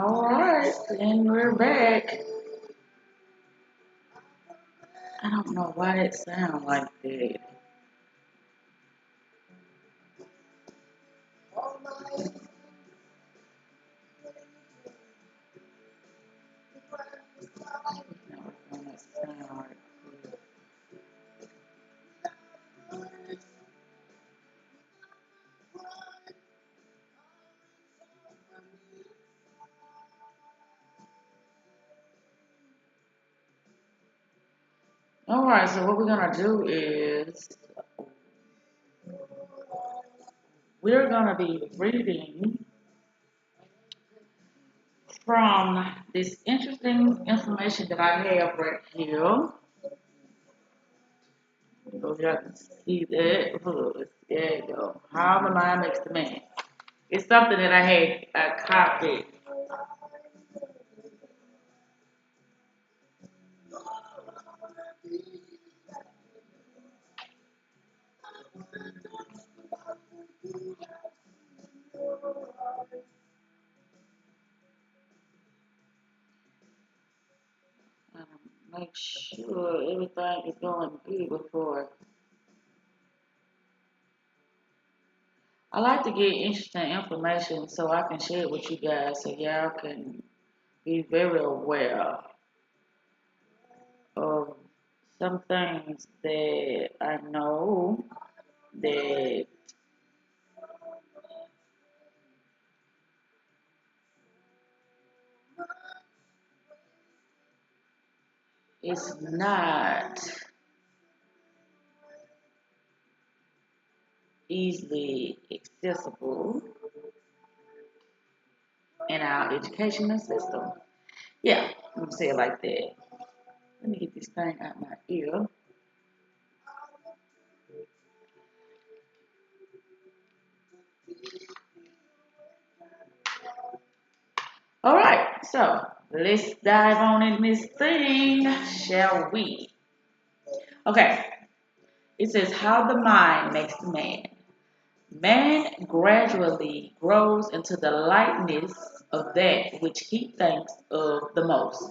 All right, and we're back. I don't know why it sounds like that. No, it's gonna sound like that. All right, so what we're gonna do is we're gonna be reading from this interesting information that I have right here. So you can see that. There you go. How the mind makes the man. It's something that I copied. Make sure everything is going good before. I like to get interesting information so I can share it with you guys so y'all can be very aware of some things that I know that is not easily accessible in our educational system. Yeah, let me say it like that. Let me get this thing out my ear. All right, so let's dive on in this thing, shall we? Okay, it says how the mind makes the man. Man gradually grows into the likeness of that which he thinks of the most.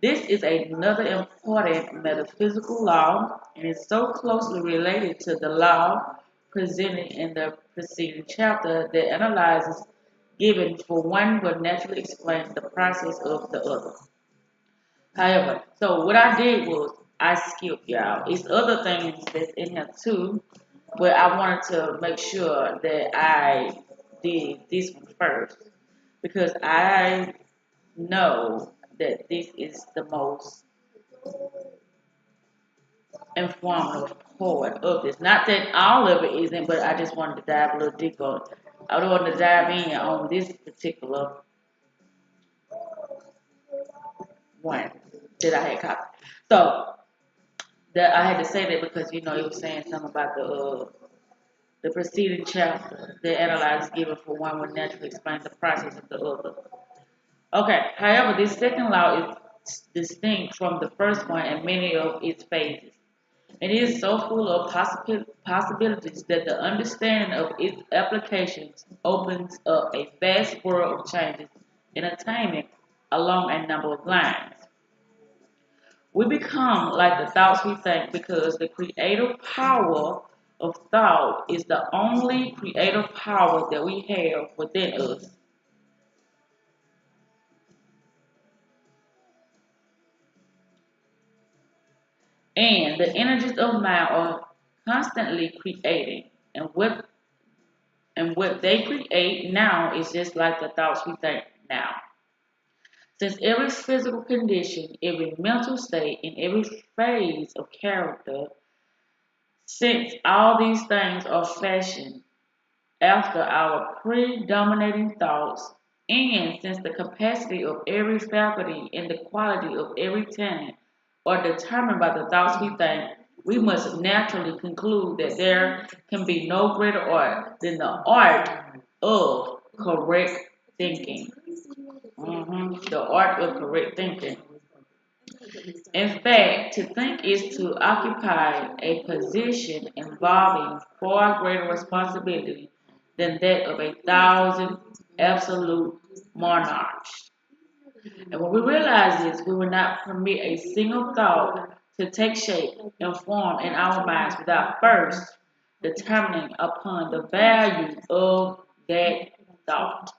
This is another important metaphysical law and is so closely related to the law presented in the preceding chapter that analyzes given for one will naturally explain the process of the other. However, so what I did was I skipped y'all. It's other things that's in here too, but I wanted to make sure that I did this one first because I know that this is the most informative part of this. Not that all of it isn't, but I just wanted to dive a little deeper. I wanted to dive in on this particular one that I had copied. So that I had to say that because it was saying something about the preceding chapter that analyzes given for one would naturally explain the process of the other. Okay, however, this second law is distinct from the first one in many of its phases. It is so full of possibilities that the understanding of its applications opens up a vast world of changes in attainment along a number of lines. We become like the thoughts we think because the creative power of thought is the only creative power that we have within us. And the energies of mind are constantly creating. And what they create now is just like the thoughts we think now. Since every physical condition, every mental state, and every phase of character, since all these things are fashioned after our predominating thoughts, and since the capacity of every faculty and the quality of every talent are determined by the thoughts we think, we must naturally conclude that there can be no greater art than the art of correct thinking. The art of correct thinking. In fact, to think is to occupy a position involving far greater responsibility than that of a thousand absolute monarchs. And when we realize this, we will not permit a single thought to take shape and form in our minds without first determining upon the value of that thought.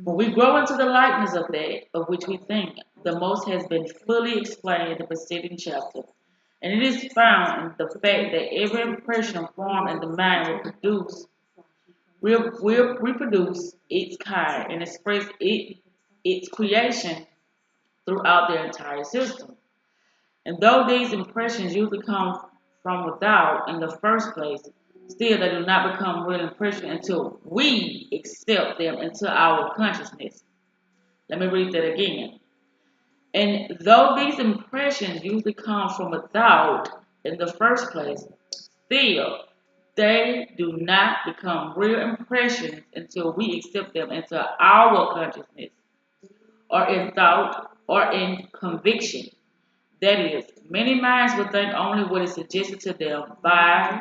When we grow into the likeness of that of which we think, the most has been fully explained in the preceding chapter. And it is found in the fact that every impression formed in the mind will reproduce its kind and express its creation throughout their entire system. And though these impressions usually come from without in the first place, still they do not become real impressions until we accept them into our consciousness. Let me read that again. And though these impressions usually come from without in the first place, still they do not become real impressions until we accept them into our consciousness, or in thought, or in conviction. That is, many minds will think only what is suggested to them by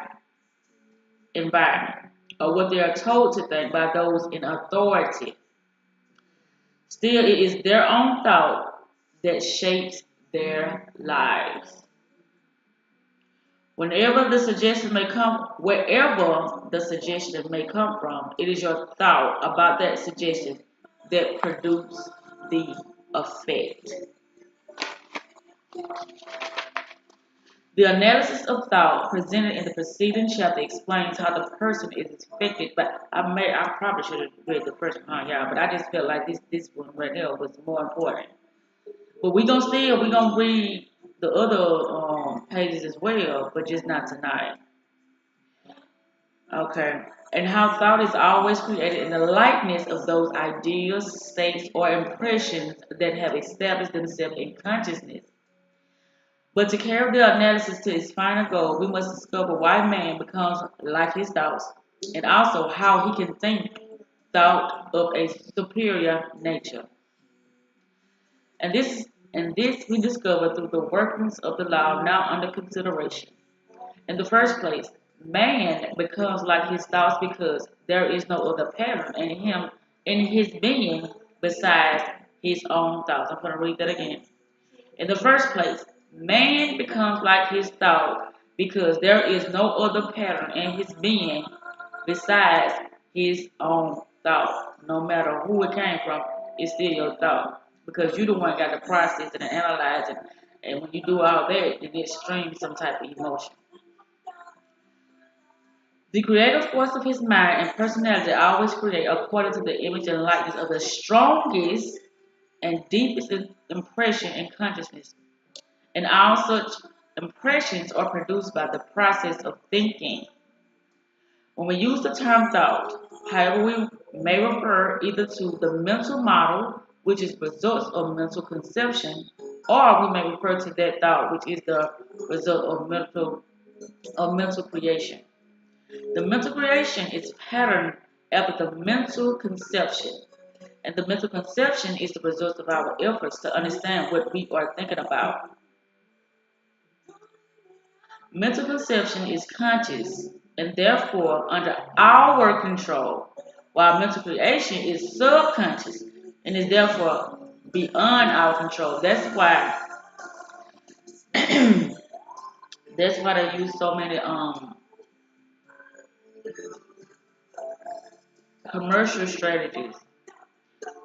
environment, or what they are told to think by those in authority. Still, it is their own thought that shapes their lives. Wherever the suggestion may come from, it is your thought about that suggestion that produces the effect. The analysis of thought presented in the preceding chapter explains how the person is affected. But I probably should have read the first one, y'all. But I just felt like this one right here was more important. But we gonna read the other pages as well, but just not tonight. Okay. And how thought is always created in the likeness of those ideas, states, or impressions that have established themselves in consciousness. But to carry the analysis to its final goal, we must discover why man becomes like his thoughts, and also how he can think thought of a superior nature. And this we discover through the workings of the law now under consideration. In the first place, man becomes like his thoughts because there is no other pattern in his being besides his own thoughts. I'm going to read that again. In the first place, man becomes like his thought because there is no other pattern in his being besides his own thought. No matter who it came from, it's still your thought. Because you the one got to process it and analyze it. And when you do all that, it streams some type of emotion. The creative force of his mind and personality always create according to the image and likeness of the strongest and deepest impression in consciousness. And all such impressions are produced by the process of thinking. When we use the term thought, however, we may refer either to the mental model, which is results of mental conception, or we may refer to that thought, which is the result of mental creation. The mental creation is patterned after the mental conception, and the mental conception is the result of our efforts to understand what we are thinking about. Mental conception is conscious and therefore under our control, while mental creation is subconscious and is therefore beyond our control. That's why they use so many commercial strategies,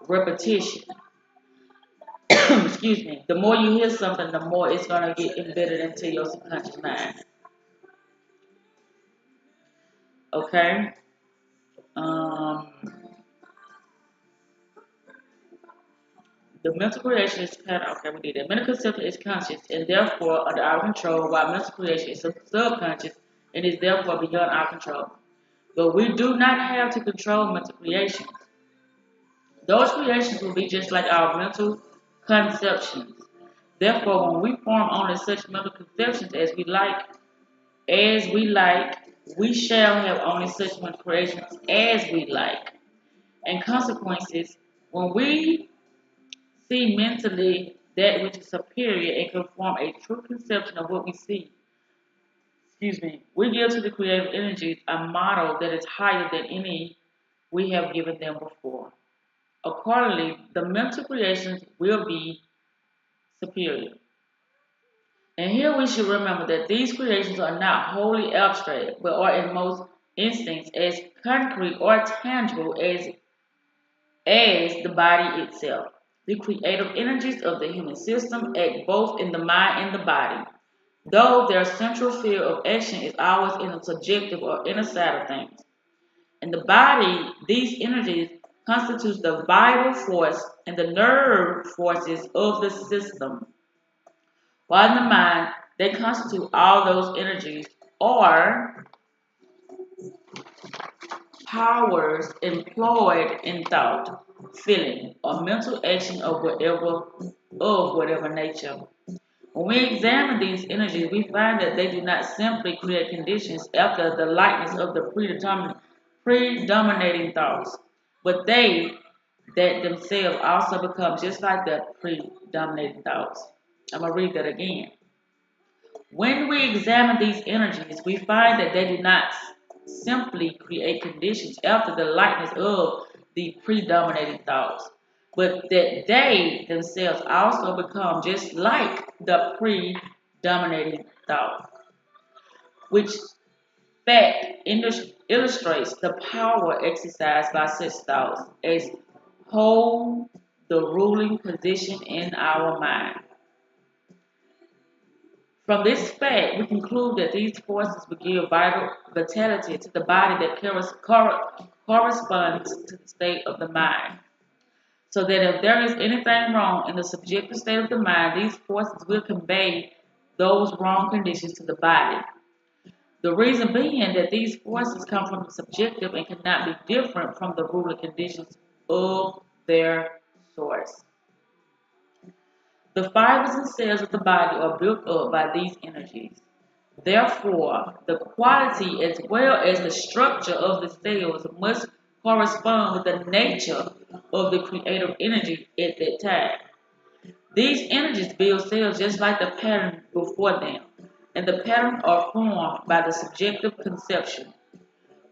repetition. Excuse me. The more you hear something, the more it's gonna get embedded into your subconscious mind. Okay. Um, the mental creation is pattern. Okay, we did that. Mental conception is conscious and therefore under our control, while mental creation is subconscious and is therefore beyond our control. But we do not have to control mental creations. Those creations will be just like our mental conceptions. Therefore, when we form only such mental conceptions as we like, we shall have only such mental creations as we like. And consequences, when we see mentally that which is superior and can form a true conception of what we see, we give to the creative energies a model that is higher than any we have given them before. Accordingly, the mental creations will be superior. And here we should remember that these creations are not wholly abstract, but are in most instincts as concrete or tangible as the body itself. The creative energies of the human system act both in the mind and the body, though their central field of action is always in the subjective or inner side of things. In the body, these energies constitute the vital force and the nerve forces of the system, while in the mind, they constitute all those energies or powers employed in thought, feeling, or mental action of whatever nature. When we examine these energies, we find that they do not simply create conditions after the likeness of the predominating thoughts, but they that themselves also become just like the predominating thoughts. I'm going to read that again. When we examine these energies, we find that they do not simply create conditions after the likeness of the predominating thoughts, but that they themselves also become just like the predominating thought, which fact illustrates the power exercised by such thoughts as hold the ruling position in our mind. From this fact, we conclude that these forces will give vital vitality to the body that corresponds to the state of the mind. So that if there is anything wrong in the subjective state of the mind, these forces will convey those wrong conditions to the body. The reason being that these forces come from the subjective and cannot be different from the ruling conditions of their source. The fibers and cells of the body are built up by these energies. Therefore, the quality as well as the structure of the cells must correspond with the nature of the creative energy at that time. These energies build cells just like the pattern before them, and the patterns are formed by the subjective conception.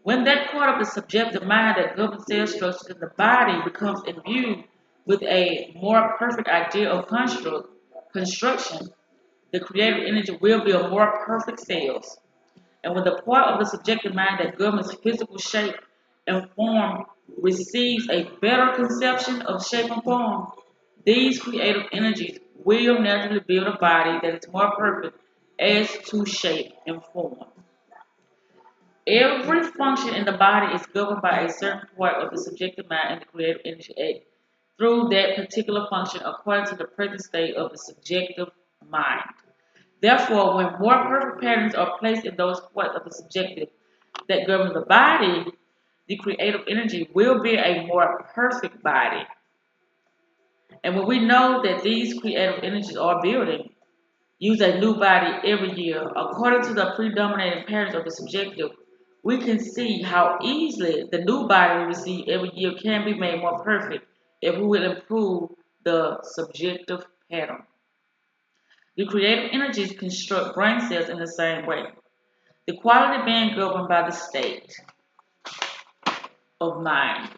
When that part of the subjective mind that governs cell structure in the body becomes imbued with a more perfect idea of construction, the creative energy will build more perfect cells. And when the part of the subjective mind that governs physical shape and form receives a better conception of shape and form, these creative energies will naturally build a body that is more perfect as to shape and form. Every function in the body is governed by a certain part of the subjective mind and the creative energy act through that particular function according to the present state of the subjective mind. Therefore, when more perfect patterns are placed in those parts of the subjective that govern the body, the creative energy will be a more perfect body. And when we know that these creative energies are building, use a new body every year according to the predominating patterns of the subjective, we can see how easily the new body we receive every year can be made more perfect if we will improve the subjective pattern. The creative energies construct brain cells in the same way, the quality being governed by the state of mind.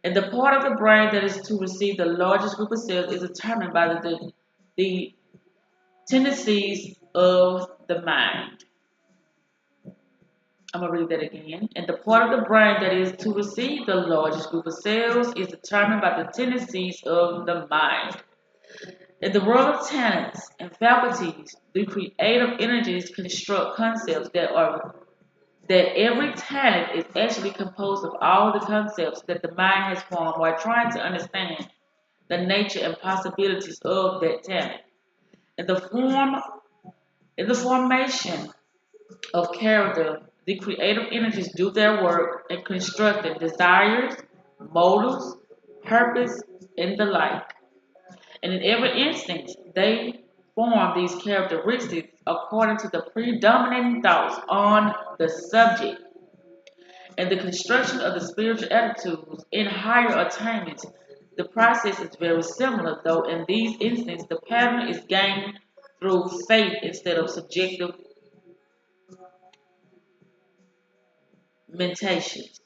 And the part of the brain that is to receive the largest group of cells is determined by the tendencies of the mind. I'm going to read that again. And the part of the brain that is to receive the largest group of cells is determined by the tendencies of the mind. In the world of talents and faculties, the creative energies construct concepts that every talent is actually composed of all the concepts that the mind has formed while trying to understand the nature and possibilities of that talent. In the formation of character, the creative energies do their work in constructing desires, motives, purpose, and the like. And in every instance, they form these characteristics according to the predominating thoughts on the subject. And the construction of the spiritual attitudes in higher attainments, the process is very similar, though in these instances the pattern is gained through faith instead of subjective mentations.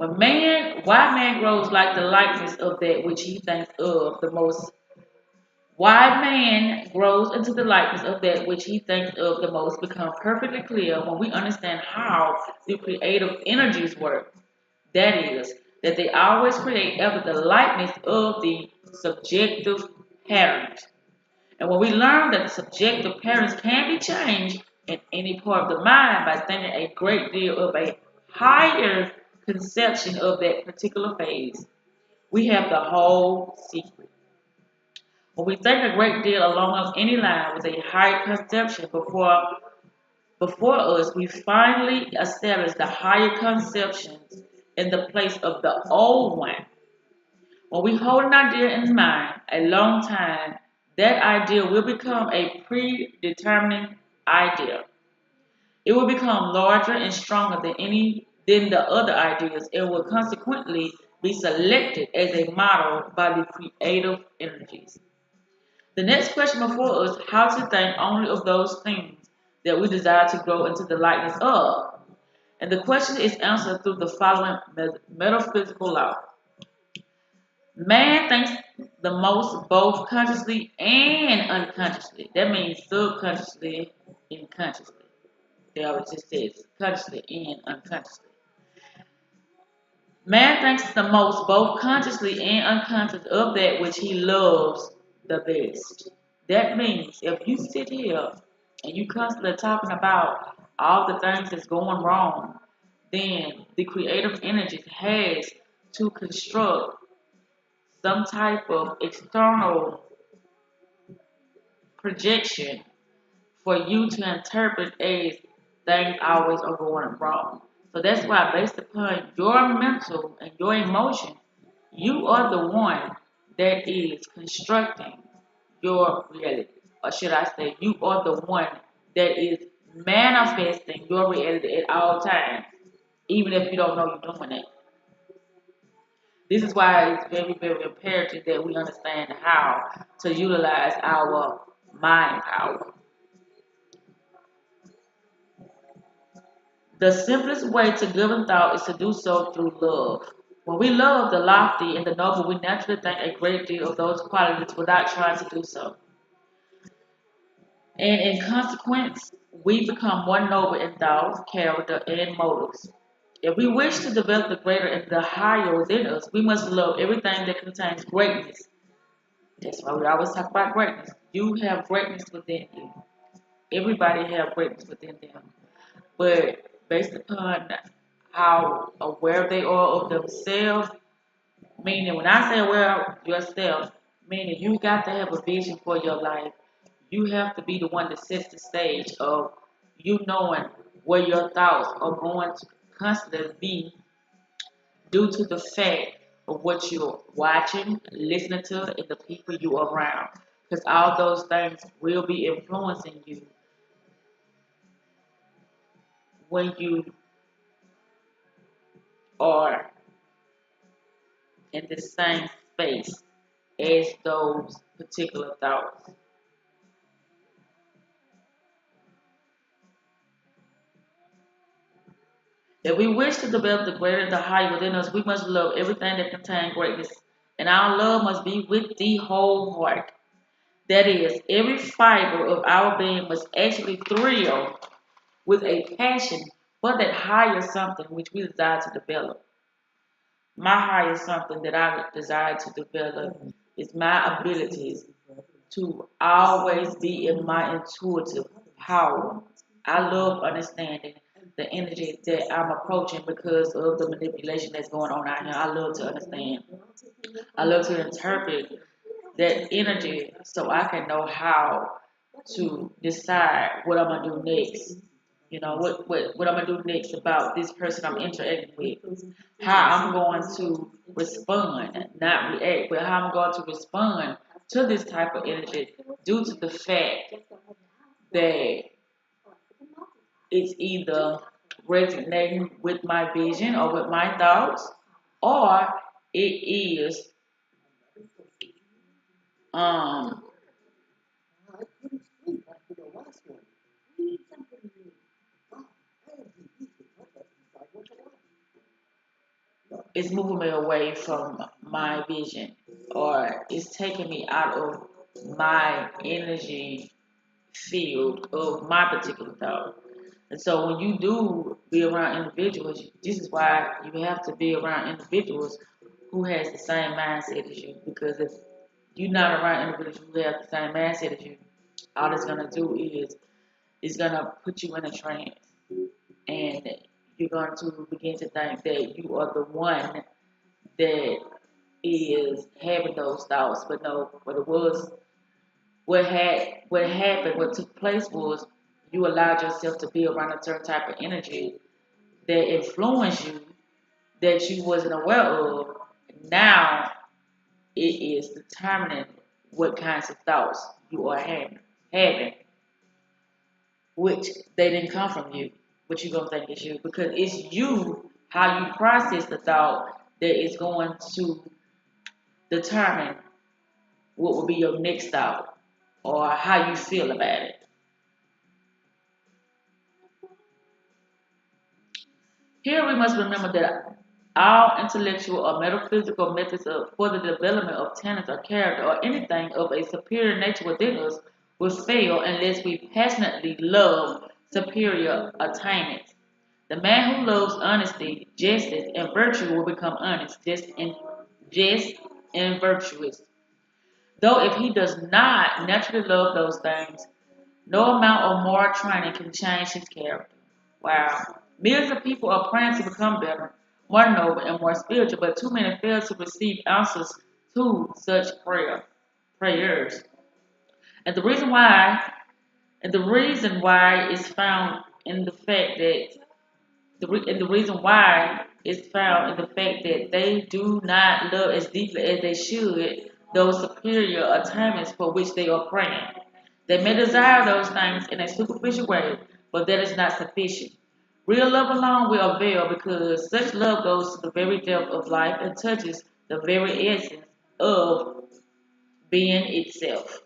Why man grows like the likeness of that which he thinks of the most. Why man grows into the likeness of that which he thinks of the most becomes perfectly clear when we understand how the creative energies work. That is, that they always create after the likeness of the subjective patterns. And when we learn that the subjective patterns can be changed in any part of the mind by thinking a great deal of a higher conception of that particular phase, we have the whole secret. When we think a great deal along any line with a higher conception before us, we finally establish the higher conceptions in the place of the old one. When we hold an idea in mind a long time, that idea will become a predetermining idea. It will become larger and stronger than the other ideas and will consequently be selected as a model by the creative energies. The next question before us, how to think only of those things that we desire to grow into the likeness of. And the question is answered through the following metaphysical law. Man thinks the most both consciously and unconsciously. That means subconsciously and consciously. They always just says consciously and unconsciously. Man thinks the most both consciously and unconscious of that which he loves the best. That means if you sit here and you constantly talking about all the things that's going wrong, then the creative energy has to construct some type of external projection for you to interpret as things always are going wrong. So that's why, based upon your mental and your emotion, you are the one that is constructing your reality. Or should I say, you are the one that is manifesting your reality at all times, even if you don't know you're doing it. This is why it's very, very imperative that we understand how to utilize our mind power. The simplest way to govern thought is to do so through love. When we love the lofty and the noble, we naturally think a great deal of those qualities without trying to do so. And in consequence, we become more noble in thought, character, and motives. If we wish to develop the greater and the higher within us, we must love everything that contains greatness. That's why we always talk about greatness. You have greatness within you. Everybody have greatness within them. But based upon how aware they are of themselves, meaning when I say aware of yourself, meaning you got to have a vision for your life. You have to be the one that sets the stage of you knowing where your thoughts are going to constantly be due to the fact of what you're watching, listening to, and the people you are around. Because all those things will be influencing you when you are in the same space as those particular thoughts. If we wish to develop the greater and the higher within us, we must love everything that contains greatness. And our love must be with the whole heart. That is, every fiber of our being must actually thrill with a passion for that higher something which we desire to develop. My higher something that I desire to develop is my abilities to always be in my intuitive power. I love understanding the energy that I'm approaching because of the manipulation that's going on out here. I love to understand. I love to interpret that energy so I can know how to decide what I'm gonna do next. You know, what I'm gonna do next about this person I'm interacting with. How I'm going to respond, not react, but how I'm going to respond to this type of energy due to the fact that it's either resonating with my vision or with my thoughts, or it is um it's moving me away from my vision, or it's taking me out of my energy field of my particular thought. And so when you do be around individuals, this is why you have to be around individuals who has the same mindset as you. Because if you're not around individuals who have the same mindset as you, all it's gonna do is it's gonna put you in a trance, and you're going to begin to think that you are the one that is having those thoughts. But no, what happened, what took place was you allowed yourself to be around a certain type of energy that influenced you that you wasn't aware of. Now it is determining what kinds of thoughts you are having, which they didn't come from you, but you're gonna think it's you because it's you how you process the thought that is going to determine what will be your next thought or how you feel about it. Here we must remember that all intellectual or metaphysical methods for the development of talent or character or anything of a superior nature within us will fail unless we passionately love superior attainments. The man who loves honesty, justice, and virtue will become honest, just and virtuous. Though if he does not naturally love those things, no amount of moral training can change his character. Wow. Millions of people are praying to become better, more noble, and more spiritual, but too many fail to receive answers to such prayers. And the reason why, and the reason why is found in the fact that and the reason why is found in the fact that they do not love as deeply as they should those superior attainments for which they are praying. They may desire those things in a superficial way, but that is not sufficient. Real love alone will avail because such love goes to the very depth of life and touches the very essence of being itself.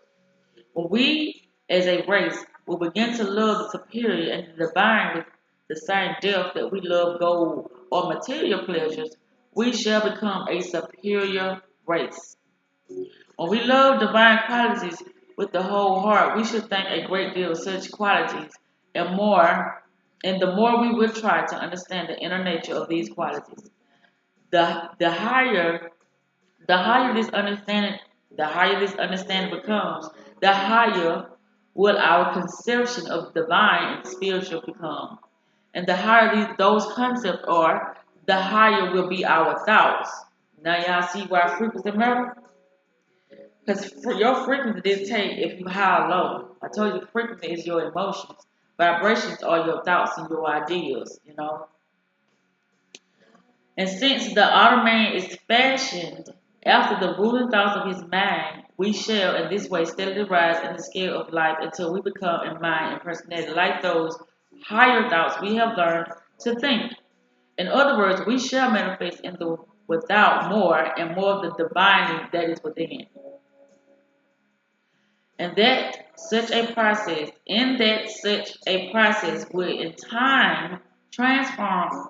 When we, as a race, will begin to love the superior and the divine with the same depth that we love gold or material pleasures, we shall become a superior race. When we love divine qualities with the whole heart, we should think a great deal of such qualities and more, and the more we will try to understand the inner nature of these qualities, the higher the higher this understanding becomes, the higher will our conception of divine and spiritual become. And the higher those concepts are, the higher will be our thoughts. Now y'all see why frequency matter? Because your frequency dictates if you high or low. I told you the frequency is your emotions. Vibrations are your thoughts and your ideas. And since the outer man is fashioned after the ruling thoughts of his mind, we shall in this way steadily rise in the scale of life until we become in mind and personality like those higher thoughts we have learned to think. In other words, we shall manifest in the without more and more of the divinity that is within. And that such a process will in time transform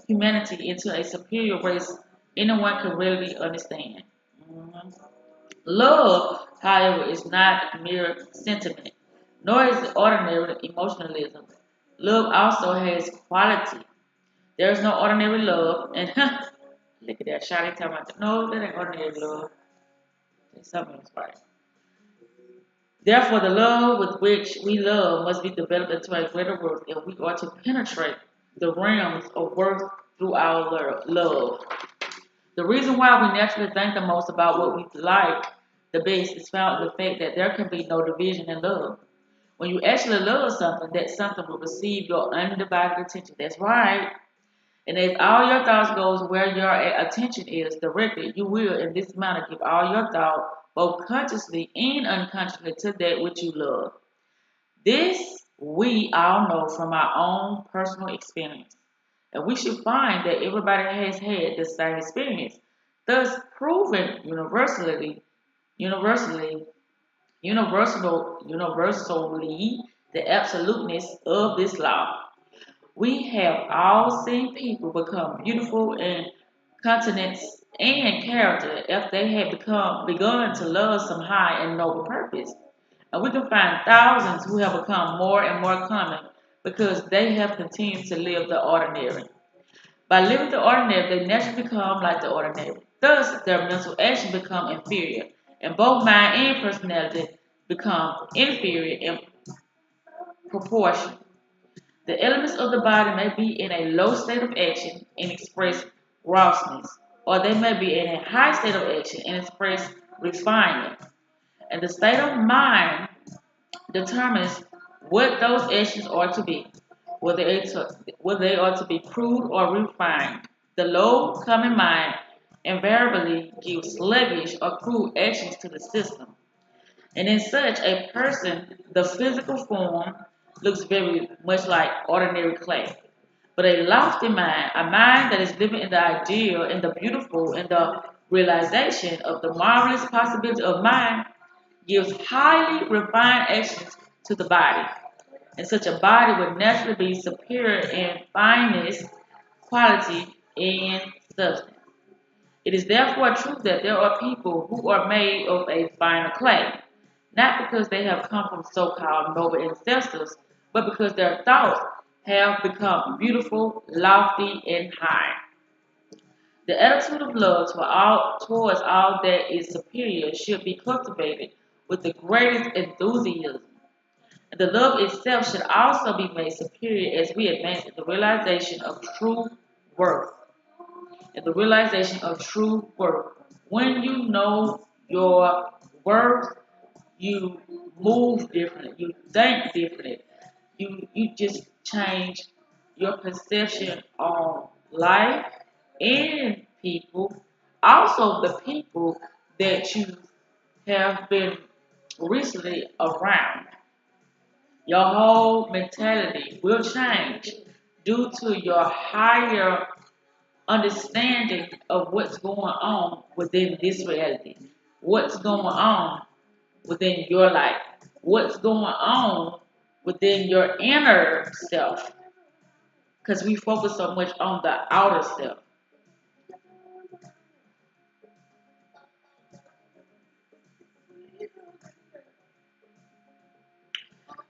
humanity into a superior race anyone can readily understand. Mhm. Love, however, is not mere sentiment, nor is it ordinary emotionalism. Love also has quality. There is no ordinary love, and look at that shawty talking about no, that ain't ordinary love. There's something else right. Therefore, the love with which we love must be developed into a greater worth, and we are to penetrate the realms of worth through our love. The reason why we naturally think the most about what we like the best is found in the fact that there can be no division in love. When you actually love something, that something will receive your undivided attention. That's right. And as all your thoughts goes where your attention is directed, you will in this manner give all your thought, both consciously and unconsciously, to that which you love. This we all know from our own personal experience. And we should find that everybody has had the same experience, thus proving universally, universally the absoluteness of this law. We have all seen people become beautiful in countenance and character if they have begun to love some high and noble purpose. And we can find thousands who have become more and more common because they have continued to live the ordinary. By living the ordinary, they naturally become like the ordinary. Thus, their mental action become inferior, and both mind and personality become inferior in proportion. The elements of the body may be in a low state of action and express grossness, or they may be in a high state of action and express refinement. And the state of mind determines what those actions are to be, whether they are to be crude or refined. The low coming mind invariably gives sluggish or crude actions to the system. And in such a person, the physical form looks very much like ordinary clay. But a lofty mind, a mind that is living in the ideal, in the beautiful, in the realization of the marvelous possibility of mind, gives highly refined actions to the body. And such a body would naturally be superior in fineness, quality, and substance. It is therefore true that there are people who are made of a finer clay, not because they have come from so-called noble ancestors, but because their thoughts have become beautiful, lofty, and high. The attitude of love towards all that is superior should be cultivated with the greatest enthusiasm. And the love itself should also be made superior as we advance in the realization of true worth. And the realization of true worth. When you know your worth, you move differently, you think differently, you just change your perception on life and people. Also, the people that you have been recently around. Your whole mentality will change due to your higher understanding of what's going on within this reality, what's going on within your life, what's going on within your inner self, because we focus so much on the outer self.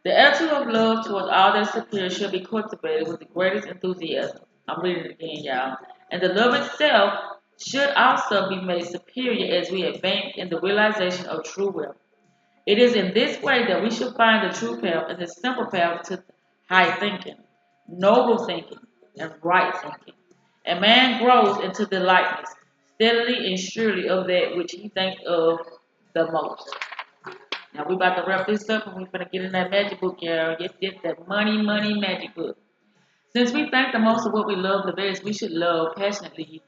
The attitude of love towards all that is superior should be cultivated with the greatest enthusiasm. I'm reading it again, y'all. And the love itself should also be made superior as we advance in the realization of true will. It is in this way that we should find the true path and the simple path to high thinking, noble thinking, and right thinking. And man grows into the likeness, steadily and surely of that which he thinks of the most. Now we about to wrap this up and we're gonna get in that magic book, y'all. Yes, yes, that money magic book. Since we think the most of what we love the best, we should love passionately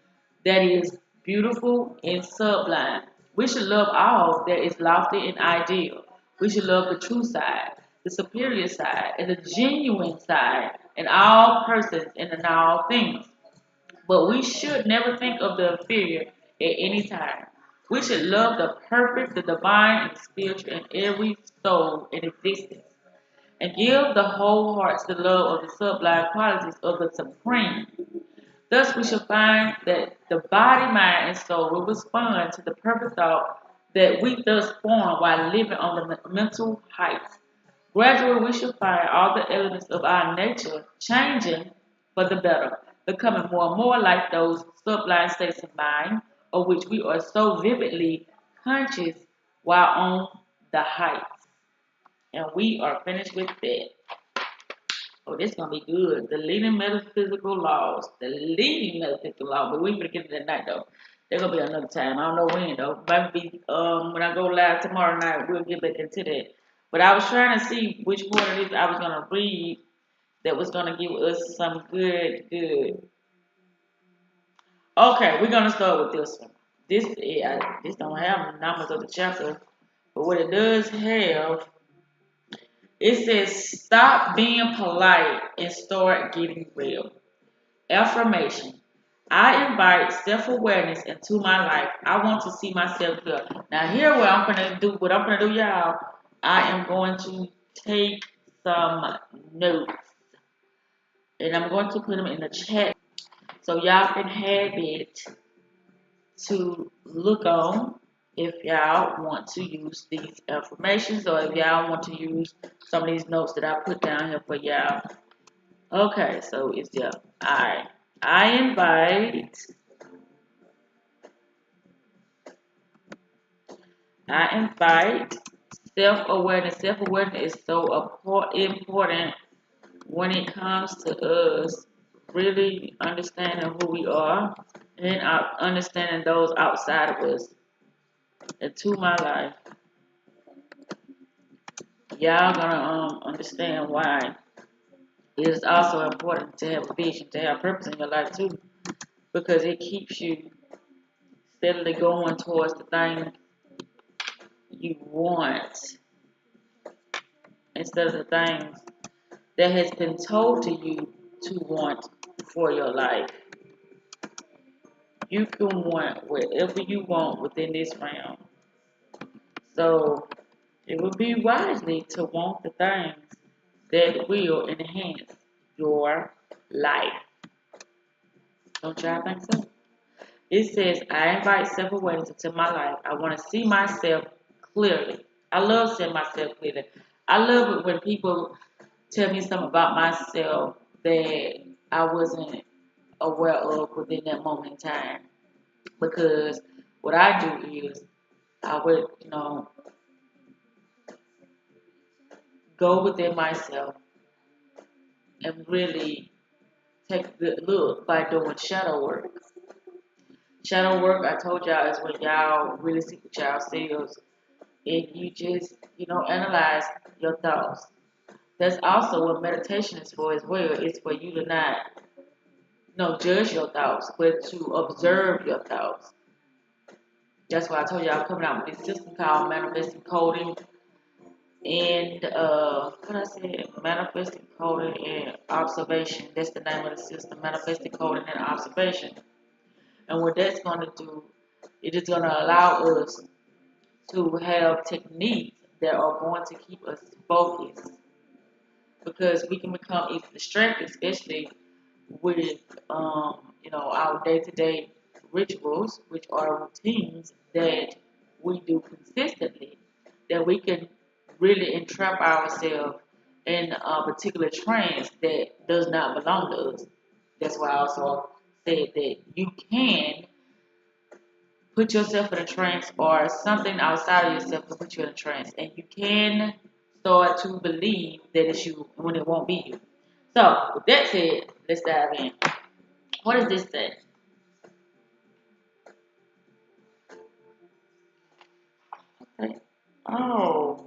that is beautiful and sublime. We should love all that is lofty and ideal. We should love the true side, the superior side, and the genuine side in all persons and in all things. But we should never think of the inferior at any time. We should love the perfect, the divine, and the spiritual in every soul in existence, and give the whole heart to the love of the sublime qualities of the Supreme. Thus, we shall find that the body, mind, and soul will respond to the perfect thought that we thus form while living on the mental heights. Gradually, we shall find all the elements of our nature changing for the better, becoming more and more like those sublime states of mind of which we are so vividly conscious while on the heights. And we are finished with that. Oh, this is gonna be good. The leading metaphysical laws. The leading metaphysical law. But we ain't gonna get to that night though. There's gonna be another time. I don't know when though. Maybe when I go live tomorrow night, we'll get back into that. But I was trying to see which one of these I was gonna read that was gonna give us some good. Okay, we're gonna start with this one. This don't have numbers of the chapter, but what it does have, it says stop being polite and start getting real. Affirmation. I invite self-awareness into my life. I want to see myself clear. Now here what I'm gonna do, y'all. I am going to take some notes. And I'm going to put them in the chat so y'all can have it to look on if y'all want to use these informations or if y'all want to use some of these notes that I put down here for y'all. Okay, so it's the I invite self-awareness. Self-awareness is so important when it comes to us really understanding who we are and understanding those outside of us into my life. Y'all gonna understand why it is also important to have a vision, to have purpose in your life too, because it keeps you steadily going towards the thing you want instead of the things that has been told to you to want for your life. You can want whatever you want within this realm. So it would be wisely to want the things that will enhance your life. Don't y'all think so? It says, I invite self-awareness into my life. I want to see myself clearly. I love seeing myself clearly. I love it when people tell me something about myself that I wasn't aware of within that moment in time. Because what I do is I would, go within myself and really take a good look by doing shadow work. Shadow work, I told y'all, is when y'all really see what y'all selves and you just, analyze your thoughts. That's also what meditation is for as well. It's for you to not, judge your thoughts, but to observe your thoughts. That's why I told you I'm coming out with this system called manifesting coding and what I said, manifesting coding and observation. That's the name of the system, manifesting coding and observation. And what that's going to do, it is going to allow us to have techniques that are going to keep us focused because we can become easily distracted, especially with our day-to-day rituals, which are routines that we do consistently, that we can really entrap ourselves in a particular trance that does not belong to us. That's why I also said that you can put yourself in a trance or something outside of yourself to put you in a trance. And you can start to believe that it's you when it won't be you. So, with that said, let's dive in. What does this say? Okay. Oh.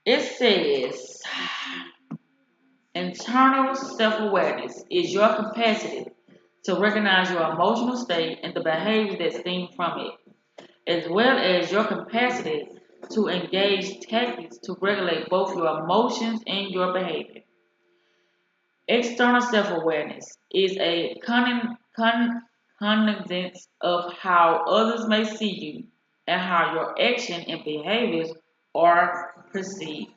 It says, internal self-awareness is your capacity to recognize your emotional state and the behaviors that stem from it, as well as your capacity to engage tactics to regulate both your emotions and your behavior. External self-awareness is a cognizance of how others may see you and how your action and behaviors are perceived.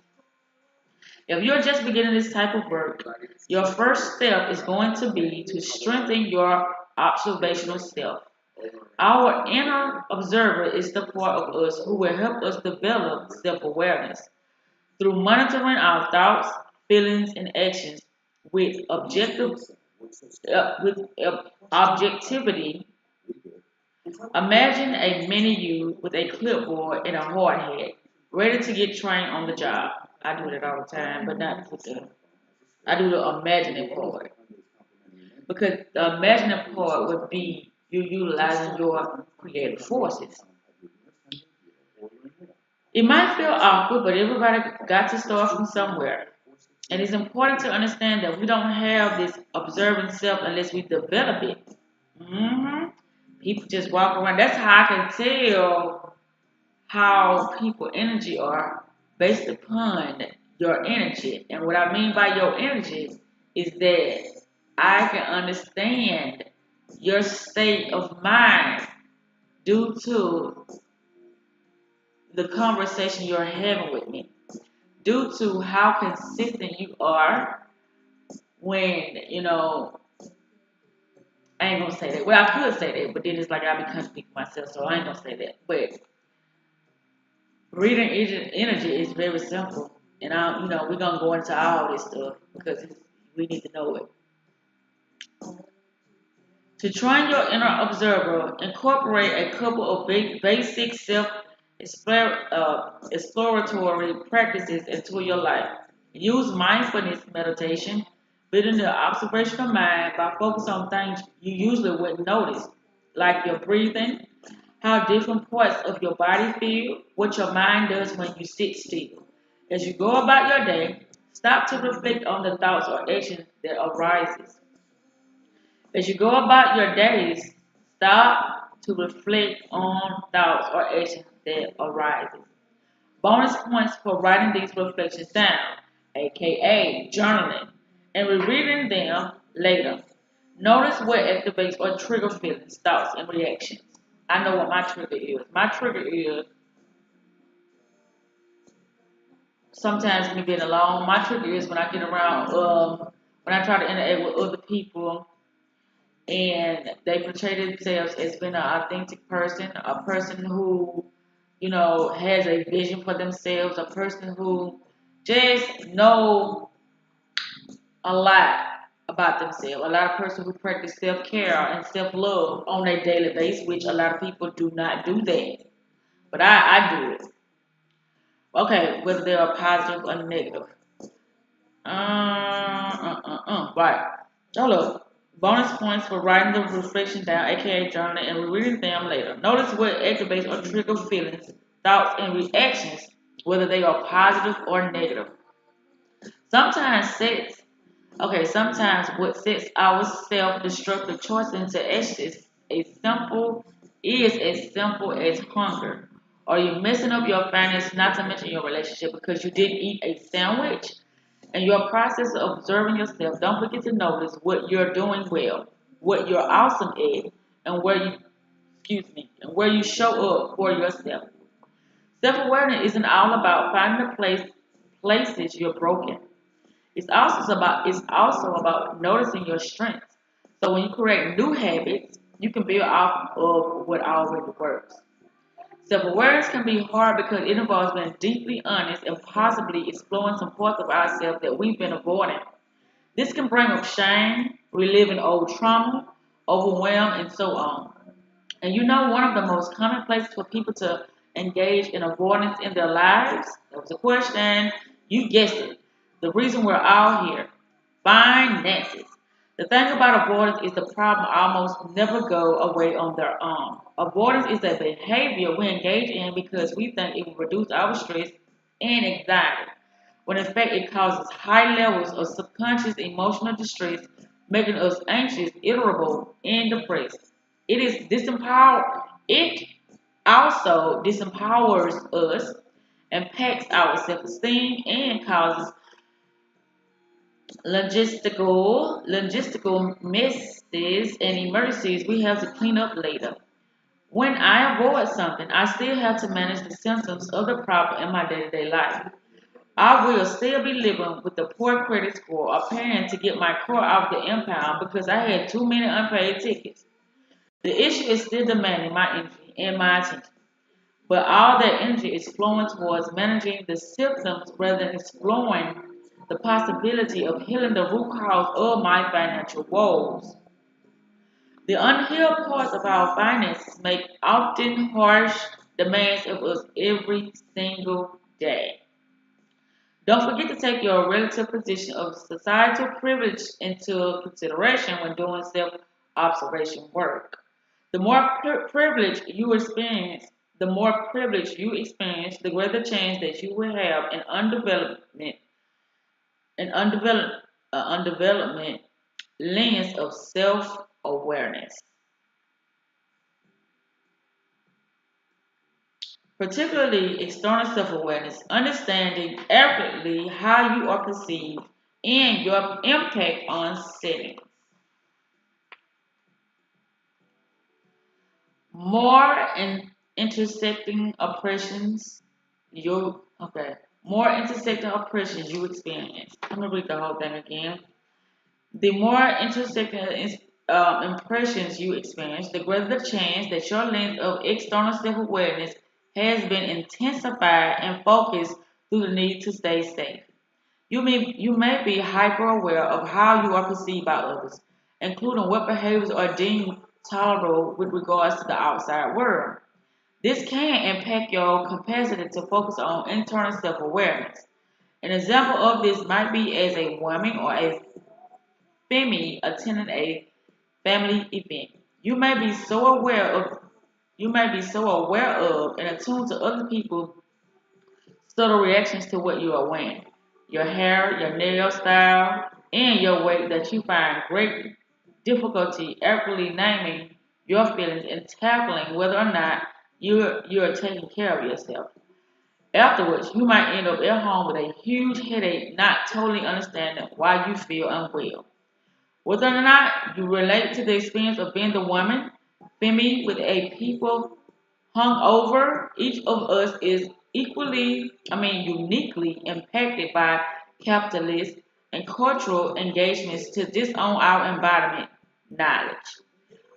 If you're just beginning this type of work, your first step is going to be to strengthen your observational self. Our inner observer is the part of us who will help us develop self-awareness through monitoring our thoughts, feelings, and actions with objectivity. Imagine a mini you with a clipboard and a hard hat, ready to get trained on the job. I do that all the time, but not with the. I do the imagining part because the imagining part would be you utilizing your creative forces. It might feel awkward, but everybody got to start from somewhere. And it's important to understand that we don't have this observing self unless we develop it. hmm People just walk around. That's how I can tell how people energy are based upon your energy. And what I mean by your energy is that I can understand your state of mind due to the conversation you're having with me, due to how consistent you are when, I ain't gonna say that. Well, I could say that, but then it's like I be contradicting myself, so I ain't gonna say that. But reading energy is very simple, and we're gonna go into all this stuff because we need to know it. To train your inner observer, incorporate a couple of basic exploratory practices into your life. Use mindfulness meditation, building the observational mind by focusing on things you usually wouldn't notice, like your breathing, how different parts of your body feel, what your mind does when you sit still. As you go about your day, stop to reflect on the thoughts or actions that arises. As you go about your days, stop to reflect on thoughts or actions that arises. Bonus points for writing these reflections down, aka journaling, and rereading them later. Notice what activates or triggers feelings, thoughts, and reactions. I know what my trigger is. My trigger is sometimes me being alone. My trigger is when I get around, when I try to interact with other people and they portray themselves as being an authentic person, a person who, has a vision for themselves, a person who just know a lot about themselves, a lot of person who practice self-care and self-love on a daily basis, which a lot of people do not do that. But I do it. Okay, whether they are positive or negative. Right. So look, bonus points for writing the reflection down, aka journaling, and reading them later. Notice what activates or triggers feelings, thoughts, and reactions, whether they are positive or negative. Sometimes sets, sometimes what sets our self-destructive choice into action is as simple as hunger. Are you messing up your finances, not to mention your relationship, because you didn't eat a sandwich? In your process of observing yourself, don't forget to notice what you're doing well, what you're awesome at, and where you show up for yourself. Self-awareness isn't all about finding the places you're broken. It's also about noticing your strengths. So when you create new habits, you can build off of what already works. Self-awareness can be hard because it involves being deeply honest and possibly exploring some parts of ourselves that we've been avoiding. This can bring up shame, reliving old trauma, overwhelm, and so on. And one of the most common places for people to engage in avoidance in their lives? That was a question. You guessed it. The reason we're all here. Finances. The thing about avoidance is the problem almost never go away on their own. Avoidance is a behavior we engage in because we think it will reduce our stress and anxiety, when in fact it causes high levels of subconscious emotional distress, making us anxious, irritable, and depressed. It also disempowers us, impacts our self-esteem, and causes logistical messes and emergencies we have to clean up later. When I avoid something, I still have to manage the symptoms of the problem in my day-to-day life. I will still be living with the poor credit score or paying to get my car out of the impound because I had too many unpaid tickets. The issue is still demanding my energy and my attention, but all that energy is flowing towards managing the symptoms rather than exploring the possibility of healing the root cause of my financial woes. The unhealed parts of our finances make often harsh demands of us every single day. Don't forget to take your relative position of societal privilege into consideration when doing self observation work. The more privilege you experience, the greater chance that you will have an undevelopment lens of self awareness. Particularly external self awareness, understanding accurately how you are perceived and your impact on settings. More in intersecting oppressions you okay. More intersecting oppressions you experience. I'm gonna read the whole thing again. The more intersecting impressions you experience, the greater the chance that your lens of external self-awareness has been intensified and focused through the need to stay safe. You may be hyper aware of how you are perceived by others, including what behaviors are deemed tolerable with regards to the outside world. This can impact your capacity to focus on internal self awareness. An example of this might be as a woman or a female attending a family event. You may be so aware of and attuned to other people's subtle reactions to what you are wearing. Your hair, your nail style, and your weight that you find great difficulty accurately naming your feelings and tackling whether or not you're taking care of yourself. Afterwards, you might end up at home with a huge headache, not totally understanding why you feel unwell. Whether or not you relate to the experience of being the woman, Femi, with a people hung over, each of us is uniquely impacted by capitalist and cultural engagements to disown our embodiment knowledge.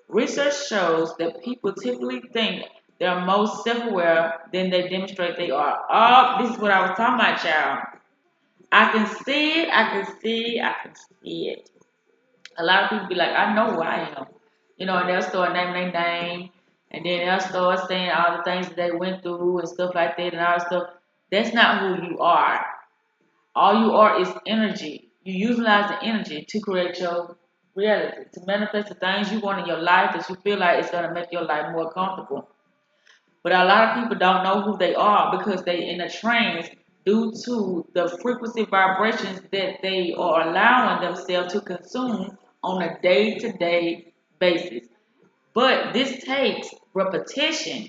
Research shows that people typically think they're most self-aware than they demonstrate they are. Oh, this is what I was talking about, child. I can see it, I can see it. A lot of people be like, I know who I am. And they'll start naming their name, and then they'll start saying all the things that they went through and stuff like that and all that stuff. That's not who you are. All you are is energy. You utilize the energy to create your reality, to manifest the things you want in your life that you feel like it's going to make your life more comfortable. But a lot of people don't know who they are because they in a trance due to the frequency vibrations that they are allowing themselves to consume on a day-to-day basis. But this takes repetition.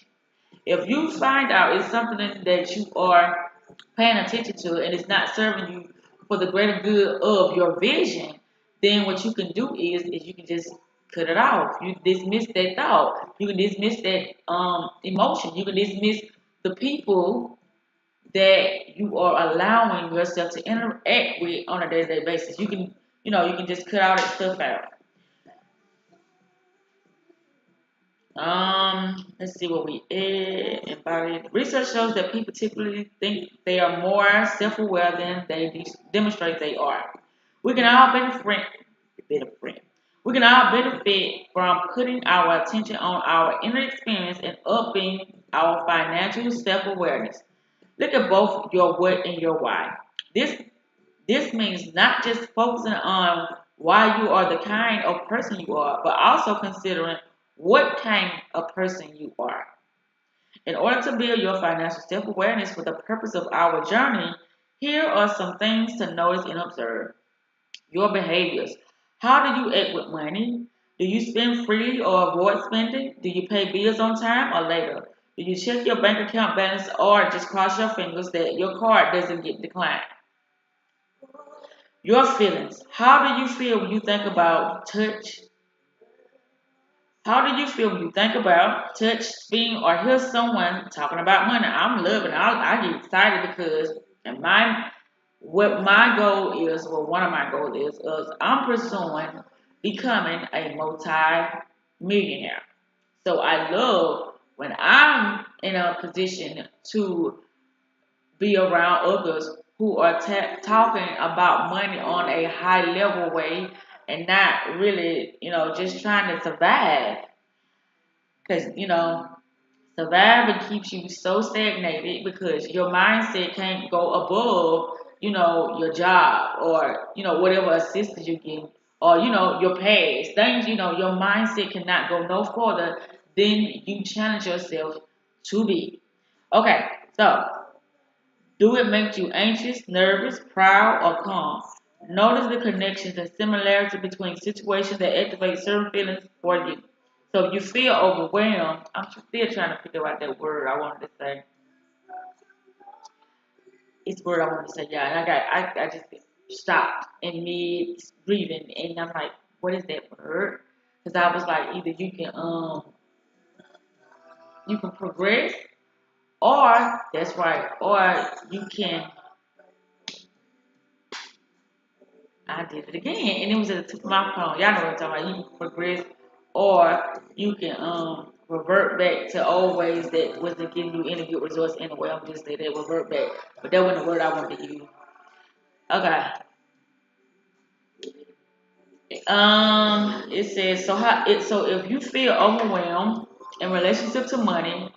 If you find out it's something that you are paying attention to and it's not serving you for the greater good of your vision, then what you can do is you can just cut it off. You dismiss that thought. You can dismiss that emotion. You can dismiss the people that you are allowing yourself to interact with on a day-to-day basis. You can just cut all that stuff out. Let's see what we add. Embodied. Research shows that people typically think they are more self-aware than they demonstrate they are. We can all benefit. We can all benefit from putting our attention on our inner experience and upping our financial self-awareness. Look at both your what and your why. This means not just focusing on why you are the kind of person you are, but also considering what kind of person you are. In order to build your financial self awareness for the purpose of our journey, here are some things to notice and observe. Your behaviors. How do you act with money? Do you spend freely or avoid spending? Do you pay bills on time or later? Do you check your bank account balance or just cross your fingers that your card doesn't get declined? Your feelings. How do you feel when you think about touch? How do you feel when you think about touch, being, or hear someone talking about money? I'm loving. I get excited because what my goal is, well, one of my goals is I'm pursuing becoming a multi-millionaire. So I love when I'm in a position to be around others who are talking about money on a high level way and not really, just trying to survive. Because, surviving keeps you so stagnated because your mindset can't go above, your job or, whatever assistance you get or, your past. Things, your mindset cannot go no further than you challenge yourself to be. Okay, so do it make you anxious, nervous, proud, or calm? Notice the connections and similarities between situations that activate certain feelings for you. So if you feel overwhelmed, I'm still trying to figure out that word I wanted to say. It's the word I wanted to say, yeah. And I just stopped in mid breathing, and I'm like, what is that word? Because I was like, either you can You can progress, or that's right, or you can. I did it again, and it was at the tip of my phone. Y'all know what I'm talking about. You can progress, or you can revert back to old ways that wasn't giving you any good results anyway. I'm just saying that revert back, but that wasn't the word I wanted to use. Okay. It says so if you feel overwhelmed in relationship to money,